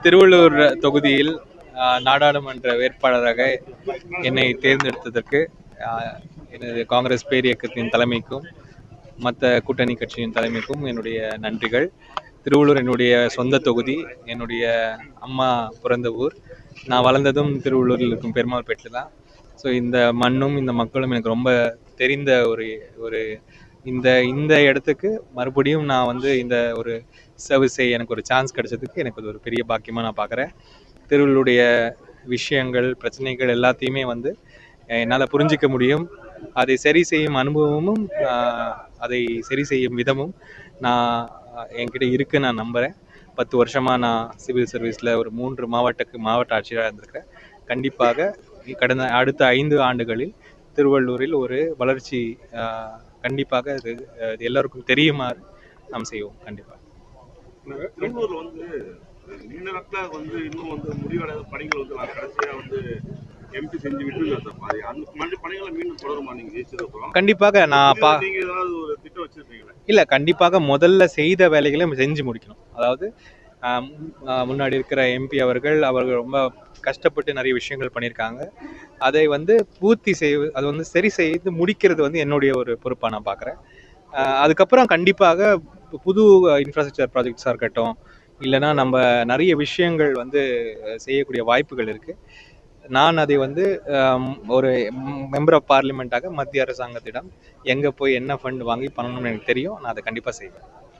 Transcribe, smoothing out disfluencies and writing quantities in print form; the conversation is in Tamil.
திருவள்ளூர் தொகுதியில் நாடாளுமன்ற வேட்பாளராக என்னை தேர்ந்தெடுத்ததற்கு எனது காங்கிரஸ் பேரியக்கத்தின் தலைமைக்கும் மற்ற கூட்டணி கட்சியின் தலைமைக்கும் என்னுடைய நன்றிகள். திருவள்ளூர் என்னுடைய சொந்த தொகுதி, என்னுடைய அம்மா பிறந்த ஊர். நான் வளர்ந்ததும் திருவள்ளூரில் இருக்கும் பெருமாள்பேட்டில் தான். ஸோ இந்த மண்ணும் இந்த மக்களும் எனக்கு ரொம்ப தெரிந்த ஒரு இந்த இடத்துக்கு மறுபடியும் நான் வந்து இந்த ஒரு சர்வீஸ் செய்ய எனக்கு ஒரு சான்ஸ் கிடைச்சதுக்கு எனக்கு அது ஒரு பெரிய பாக்கியமாக நான் பார்க்குறேன். திருவள்ளுடைய விஷயங்கள், பிரச்சனைகள் எல்லாத்தையுமே வந்து என்னால் புரிஞ்சிக்க முடியும். அதை சரி செய்யும் அனுபவமும் அதை சரி செய்யும் விதமும் என்கிட்ட இருக்குன்னு நான் நம்புகிறேன். 10 வருஷமாக நான் சிவில் சர்வீஸில் ஒரு 3 மாவட்ட ஆட்சியராக இருந்திருக்கிறேன். கண்டிப்பாக அடுத்த 5 ஆண்டுகளில் திருவள்ளூரில் ஒரு வளர்ச்சி கண்டிப்பாக இது எல்லாருக்கும் தெரியுமாறு நாம் செய்வோம். கண்டிப்பாக திருவள்ளூர்ல வந்து நீண்ட நாட்களா வந்து இன்னும் வந்து முடிவடையாத பணிகள் வந்து நான் கடைசியா வந்து எம்பி செஞ்சு விட்டு அந்த பணிகளை மீண்டும் தொடருமா நீங்க ஜெயிச்சதுக்கப்புறம்? கண்டிப்பாக நீங்க ஏதாவது ஒரு திட்டம் வச்சிருக்கீங்களா? இல்லை, கண்டிப்பாக முதல்ல செய்த வேலைகளை செஞ்சு முடிக்கணும். அதாவது முன்னாடி இருக்கிற எம்பி அவர்கள் ரொம்ப கஷ்டப்பட்டு நிறைய விஷயங்கள் பண்ணியிருக்காங்க. அதை வந்து பூர்த்தி அதை வந்து சரி செய்து முடிக்கிறது வந்து என்னுடைய ஒரு பொறுப்பாக நான் பார்க்குறேன். அதுக்கப்புறம் கண்டிப்பாக புது இன்ஃப்ராஸ்ட்ரக்சர் ப்ராஜெக்ட்ஸாக இருக்கட்டும், இல்லைனா நம்ம நிறைய விஷயங்கள் வந்து செய்யக்கூடிய வாய்ப்புகள் இருக்குது. நான் அதை வந்து ஒரு மெம்பர் ஆஃப் பார்லிமெண்ட்டாக மத்திய அரசாங்கத்திடம் எங்கே போய் என்ன ஃபண்ட் வாங்கி பண்ணணும்னு எனக்கு தெரியும். நான் அதை கண்டிப்பாக செய்வேன்.